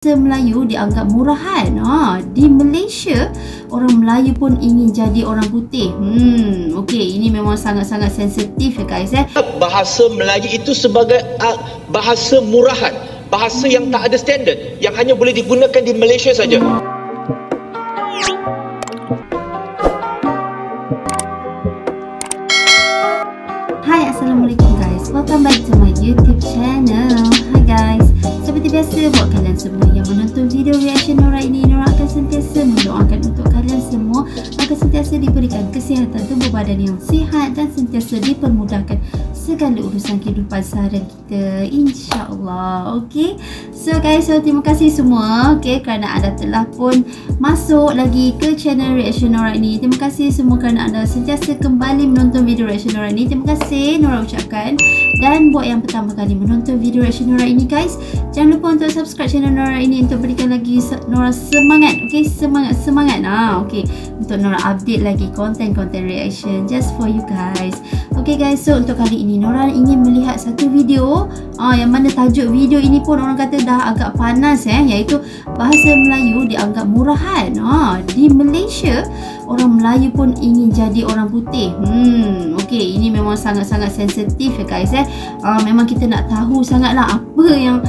Melayu dianggap murahan. Di Malaysia, orang Melayu pun ingin jadi orang putih. Okey, ini memang sangat-sangat sensitif ya guys. Bahasa Melayu itu sebagai bahasa murahan, bahasa yang tak ada standard, yang hanya boleh digunakan di Malaysia saja. Hai, Assalamualaikum guys. Welcome back to my YouTube channel. Hi guys. Seperti biasa, buat kalian semua yang menonton video reaction Nora ini, Nora akan sentiasa mendoakan untuk kalian semua agar sentiasa diberikan kesihatan tubuh badan yang sihat dan sentiasa dipermudahkan segala urusan kehidupan seharian kita, insya-Allah. Okey. So guys, terima kasih semua kerana anda telah pun masuk lagi ke channel reaction Nora ini. Terima kasih semua kerana anda sentiasa kembali menonton video reaction Nora ini. Terima kasih Nora ucapkan. Dan buat yang pertama kali menonton video reaction Nora ini guys, jangan lupa untuk subscribe channel Nora ini untuk berikan lagi Nora semangat. Okey, semangat. Okey, untuk Nora update lagi konten-konten reaction just for you guys. Okey guys, so untuk kali ini Nora ingin melihat satu video yang mana tajuk video ini pun orang kata dah agak panas iaitu bahasa Melayu dianggap murahan. Di Malaysia, orang Melayu pun ingin jadi orang putih. Okey, ini memang sangat-sangat sensitif ya guys. Memang kita nak tahu sangatlah apa yang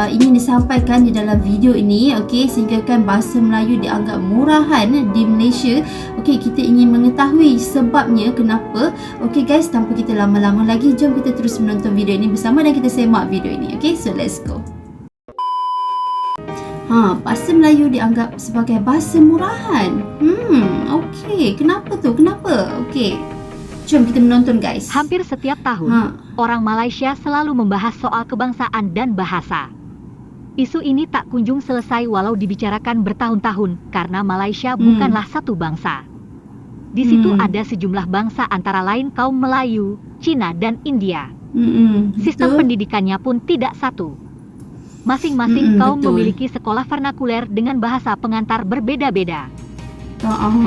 ingin disampaikan di dalam video ini. Okey, sehingga kan bahasa Melayu dianggap murahan di Malaysia. Okey, kita ingin mengetahui sebabnya kenapa. Okey guys, tanpa kita lama-lama lagi, jom kita terus menonton video ini bersama dan kita semak video ini. Okey, so let's go. Bahasa Melayu dianggap sebagai bahasa murahan. Okey, kenapa tu? Kenapa? Okey, jom kita menonton guys. Hampir setiap tahun, orang Malaysia selalu membahas soal kebangsaan dan bahasa. Isu ini tak kunjung selesai walau dibicarakan bertahun-tahun karena Malaysia bukanlah satu bangsa. Di situ ada sejumlah bangsa antara lain kaum Melayu, Cina dan India. Sistem pendidikannya pun tidak satu. Masing-masing kaum memiliki sekolah vernakuler dengan bahasa pengantar berbeda-beda.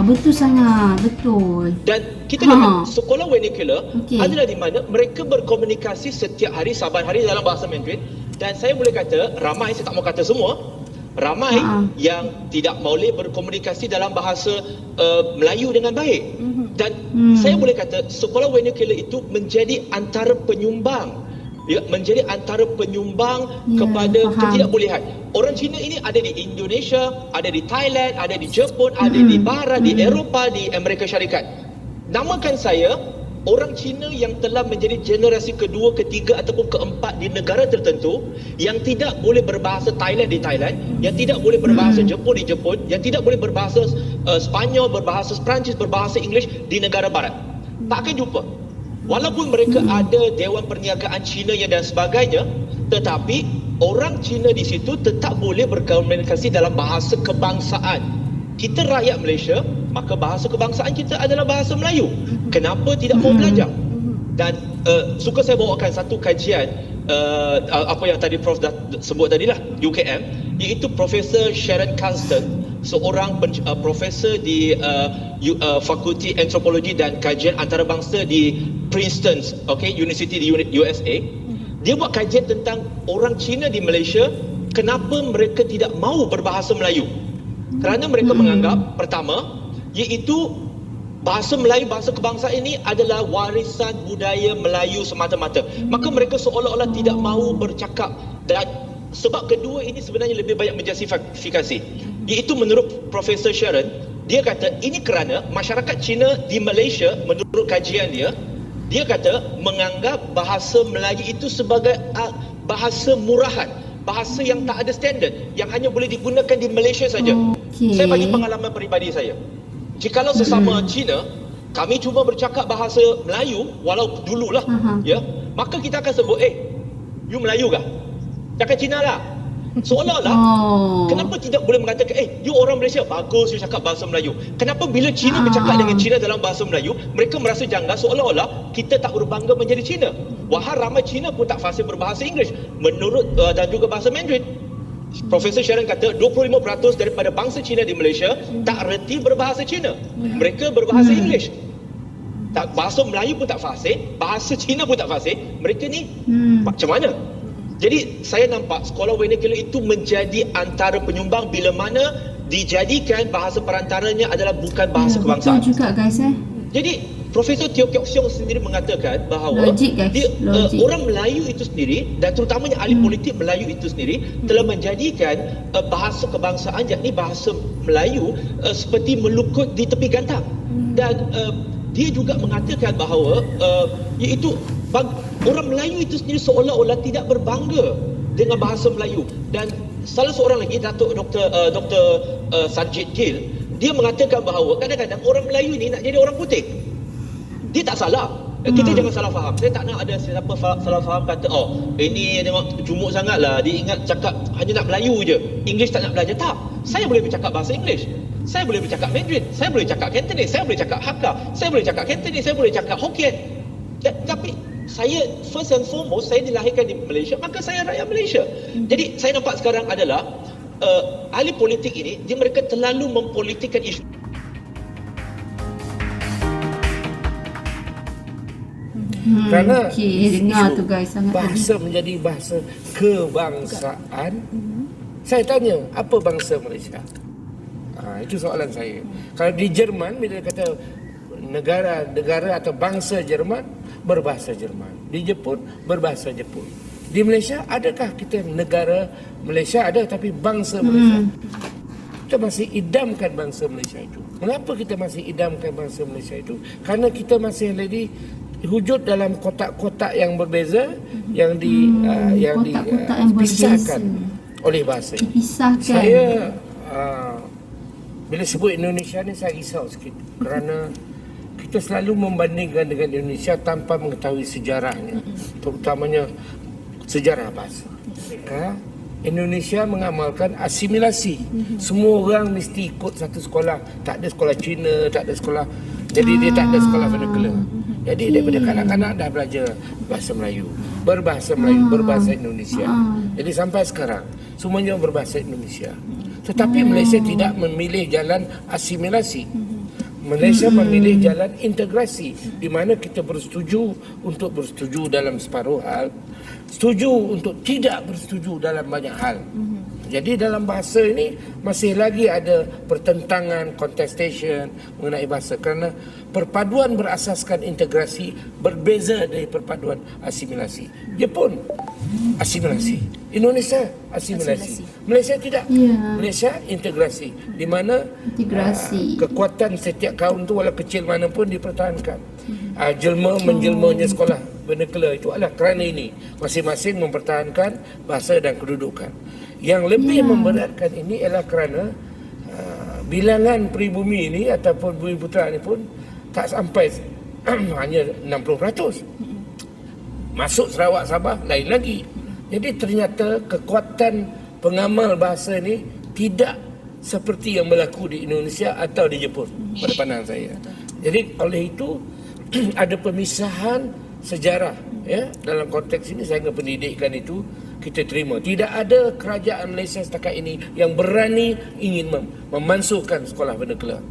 Betul sangat, betul. Dan kita lihat sekolah vernacular adalah di mana mereka berkomunikasi setiap hari, saban hari dalam bahasa Mandarin. Dan saya boleh kata ramai, saya tak mau kata semua, ramai yang tidak boleh berkomunikasi dalam bahasa Melayu dengan baik. Dan saya boleh kata sekolah vernacular itu menjadi antara penyumbang, kepada ketidakbolehan. Orang Cina ini ada di Indonesia, ada di Thailand, ada di Jepun, ada di Barat, di Eropah, di Amerika Syarikat. Namakan saya orang Cina yang telah menjadi generasi kedua, ketiga ataupun keempat di negara tertentu yang tidak boleh berbahasa Thailand di Thailand, yang tidak boleh berbahasa Jepun di Jepun, yang tidak boleh berbahasa Sepanyol, berbahasa Perancis, berbahasa Inggeris di negara Barat. Tak akan jumpa. Walaupun mereka ada Dewan Perniagaan Cina dan sebagainya, tetapi orang Cina di situ tetap boleh berkomunikasi dalam bahasa kebangsaan. Kita rakyat Malaysia, maka bahasa kebangsaan kita adalah bahasa Melayu. Kenapa tidak mau belajar? Dan suka saya bawakan satu kajian apa yang tadi Prof dah sebut tadilah, UKM, iaitu Profesor Sharon Canston, seorang profesor di Fakulti Antropologi dan Kajian Antarabangsa di Princeton, University di USA. Dia buat kajian tentang orang Cina di Malaysia, kenapa mereka tidak mahu berbahasa Melayu. Kerana mereka menganggap, pertama, iaitu bahasa Melayu, bahasa kebangsaan ini adalah warisan budaya Melayu semata-mata. Maka mereka seolah-olah tidak mahu bercakap. Dan sebab kedua ini sebenarnya lebih banyak menjustifikasi. Iaitu menurut Profesor Sharon, dia kata ini kerana masyarakat Cina di Malaysia, menurut kajian dia kata menganggap bahasa Melayu itu sebagai bahasa murahan, bahasa yang tak ada standard, yang hanya boleh digunakan di Malaysia saja. Saya bagi pengalaman peribadi saya. Jikalau sesama Cina, kami cuba bercakap bahasa Melayu, walau dululah, maka kita akan sebut, you Melayu kah? Cakap Cina lah. Seolah-olah, kenapa tidak boleh mengatakan, you orang Malaysia, bagus you cakap bahasa Melayu. Kenapa bila Cina bercakap dengan Cina dalam bahasa Melayu, mereka merasa janggal seolah-olah kita tak berbangga menjadi Cina. Wahai ramai Cina pun tak fasih berbahasa Inggeris, menurut dan juga bahasa Mandarin. Profesor Sharon kata 25% daripada bangsa Cina di Malaysia tak reti berbahasa Cina. Mereka berbahasa Inggeris. Bahasa Melayu pun tak fasih, bahasa Cina pun tak fasih. Mereka ni macam mana? Jadi saya nampak sekolah vernacular itu menjadi antara penyumbang bila mana dijadikan bahasa perantaranya adalah bukan bahasa kebangsaan. Betul juga guys Jadi Profesor Teo Keok Siong sendiri mengatakan bahawa Logik, guys. Logik. orang Melayu itu sendiri dan terutamanya ahli politik Melayu itu sendiri telah menjadikan bahasa kebangsaan yakni bahasa Melayu seperti melukut di tepi gantang. Dan dia juga mengatakan bahawa iaitu orang Melayu itu sendiri seolah-olah tidak berbangga dengan bahasa Melayu. Dan salah seorang lagi Datuk Dr. Sarjit Gill, dia mengatakan bahawa kadang-kadang orang Melayu ni nak jadi orang putih. Dia tak salah. Kita jangan salah faham. Saya tak nak ada siapa salah faham kata ini tengok jumuk sangatlah, dia ingat cakap hanya nak Melayu je, English tak nak belajar. Tak. Saya boleh bercakap bahasa English. Saya boleh bercakap Mandarin, saya boleh cakap Cantonese, saya boleh cakap Hakka, saya boleh cakap Cantonese, saya boleh cakap Hokkien. Tapi saya first and foremost saya dilahirkan di Malaysia, maka saya rakyat Malaysia. Jadi saya nampak sekarang adalah ahli politik ini mereka terlalu mempolitikkan isu. Kerana dengar tu guys, sangat bahasa menjadi bahasa kebangsaan. Saya tanya, apa bangsa Malaysia? Itu soalan saya. Kalau di Jerman bila kata negara atau bangsa Jerman, berbahasa Jerman. Di Jepun berbahasa Jepun. Di Malaysia adakah kita negara Malaysia? Ada, tapi bangsa Malaysia. Kita masih idamkan bangsa Malaysia itu. Mengapa kita masih idamkan bangsa Malaysia itu? Kerana kita masih lagi wujud dalam kotak-kotak yang berbeza yang dipisahkan oleh bahasa. Dipisahkan. Saya bila sebut Indonesia ni saya risau sikit kerana kita selalu membandingkan dengan Indonesia tanpa mengetahui sejarahnya, terutamanya sejarah bahasa. Indonesia mengamalkan asimilasi. Semua orang mesti ikut satu sekolah. Tak ada sekolah Cina, tak ada sekolah. Jadi dia tak ada sekolah vernacular. Jadi daripada kanak-kanak dah belajar bahasa Melayu, berbahasa Melayu, berbahasa Indonesia. Jadi sampai sekarang semuanya berbahasa Indonesia. Tetapi Malaysia tidak memilih jalan asimilasi. Malaysia memilih jalan integrasi, di mana kita bersetuju untuk bersetuju dalam separuh hal, setuju untuk tidak bersetuju dalam banyak hal. Jadi dalam bahasa ini masih lagi ada pertentangan, contestation mengenai bahasa kerana perpaduan berasaskan integrasi berbeza dari perpaduan asimilasi. Jepun asimilasi, Indonesia asimilasi. Malaysia tidak. Malaysia integrasi, di mana kekuatan setiap kaum tu walau kecil mana pun dipertahankan. Menjelmanya sekolah vernacular itu adalah kerana ini masing-masing mempertahankan bahasa dan kedudukan. Yang lebih memberatkan ini ialah kerana bilangan peribumi ini ataupun bumi putera ini pun tak sampai hanya 60%. Masuk Sarawak, Sabah lain lagi. Jadi ternyata kekuatan pengamal bahasa ini tidak seperti yang berlaku di Indonesia atau di Jepun pada pandangan saya. Jadi oleh itu ada pemisahan sejarah dalam konteks ini. Saya pendidikan itu kita terima. Tidak ada kerajaan Malaysia setakat ini yang berani ingin memansuhkan sekolah vernacular.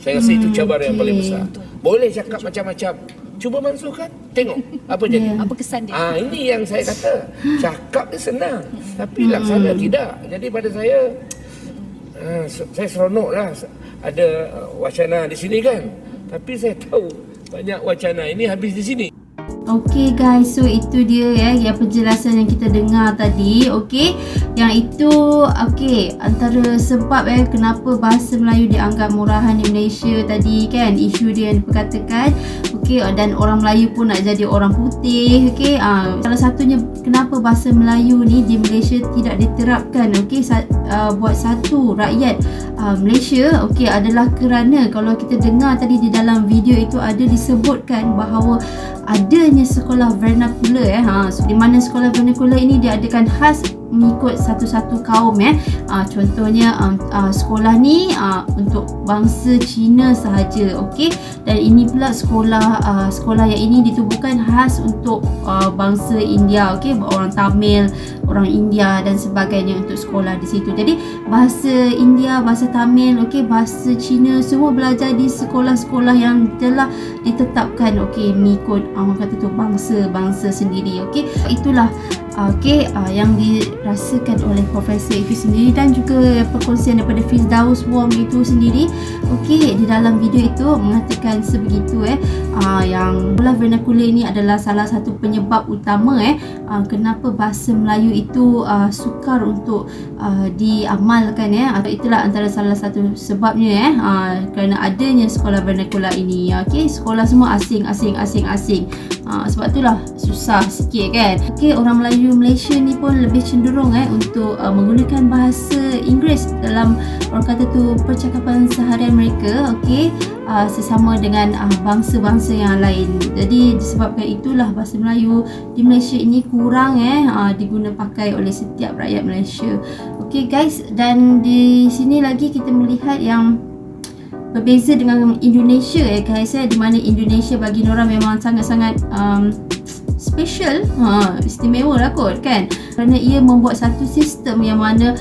Saya rasa itu cabaran yang paling besar. Boleh cakap macam-macam, cuba mansuhkan, tengok apa jadi. Apa kesan dia? Ini yang saya kata. Cakap dia senang, tapi laksana tidak. Jadi pada saya seronoklah ada wacana di sini kan. Tapi saya tahu banyak wacana ini habis di sini. Okay guys, so itu dia yang penjelasan yang kita dengar tadi. Okay, yang itu antara sebab kenapa bahasa Melayu dianggap murahan di Malaysia tadi kan, isu dia yang diperkatakan. Okay, dan orang Melayu pun nak jadi orang putih. Okay, salah satunya kenapa bahasa Melayu ni di Malaysia tidak diterapkan buat satu rakyat Malaysia adalah kerana kalau kita dengar tadi di dalam video itu ada disebutkan bahawa adanya sekolah vernacular so di mana sekolah vernacular ini diadakan khas mengikut satu-satu kaum contohnya sekolah ni untuk bangsa Cina sahaja, dan ini pula sekolah yang ini ditubuhkan khas untuk bangsa India, orang Tamil, orang India dan sebagainya untuk sekolah di situ. Jadi bahasa India, bahasa Tamil, okey, bahasa Cina semua belajar di sekolah-sekolah yang telah ditetapkan, okey, mengikut orang kata tu bangsa sendiri. Okey, itulah yang dirasakan oleh profesor itu sendiri dan juga perkongsian daripada Firdaus Wong itu sendiri. Okey, di dalam video itu mengatakan sebegitu yang sekolah vernakular ini adalah salah satu penyebab utama kenapa bahasa Melayu itu sukar untuk diamalkan atau itulah antara salah satu sebabnya kerana adanya sekolah vernakular ini. Okey, sekolah semua asing. Sebab itulah susah sikit kan. Okey, orang Melayu Malaysia ni pun lebih cenderung untuk menggunakan bahasa Inggeris dalam orang kata tu percakapan seharian mereka. Okey, sesama dengan bangsa-bangsa yang lain. Jadi disebabkan itulah bahasa Melayu di Malaysia ini kurang diguna pakai oleh setiap rakyat Malaysia. Okey guys, dan di sini lagi kita melihat yang berbeza dengan Indonesia guys, di mana Indonesia bagi orang memang sangat-sangat special, istimewa lah kot kan, kerana ia membuat satu sistem yang mana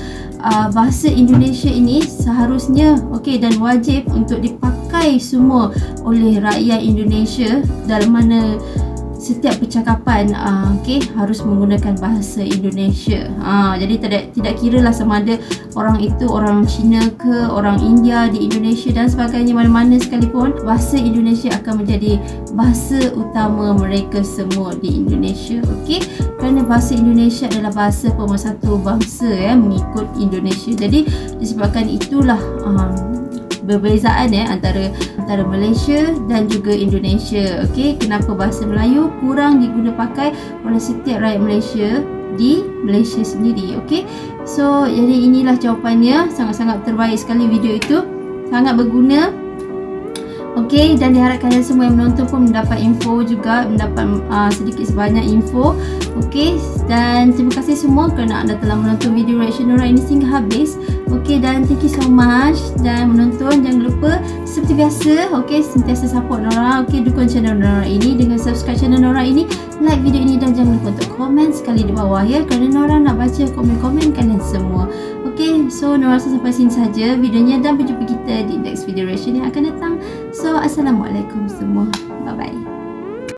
bahasa Indonesia ini seharusnya dan wajib untuk dipakai semua oleh rakyat Indonesia, dalam mana setiap percakapan harus menggunakan bahasa Indonesia. Jadi tidak kira lah sama ada orang itu orang Cina ke orang India di Indonesia dan sebagainya, mana-mana sekalipun bahasa Indonesia akan menjadi bahasa utama mereka semua di Indonesia. Okey, kerana bahasa Indonesia adalah bahasa pemersatu bangsa mengikut Indonesia. Jadi disebabkan itulah perbezaan antara Malaysia dan juga Indonesia. Okey, kenapa bahasa Melayu kurang diguna pakai oleh setiap rakyat Malaysia di Malaysia sendiri. Okey, so jadi inilah jawapannya. Sangat-sangat terbaik sekali video itu, sangat berguna. Okey, dan diharapkan kalian semua yang menonton pun mendapat info juga, mendapat sedikit sebanyak info. Okey, dan terima kasih semua kerana anda telah menonton video reaction Nora ini sehingga habis. Okey, dan thank you so much dan menonton. Jangan lupa seperti biasa, sentiasa support Nora. Okey, dukung channel Nora ini dengan subscribe channel Nora ini, like video ini dan jangan lupa untuk komen sekali di bawah kerana Nora nak baca komen-komen kalian semua. Okey, so Nora rasa sampai sini saja videonya dan berjumpa kita di next video reaction yang akan datang. So assalamualaikum semua, bye bye.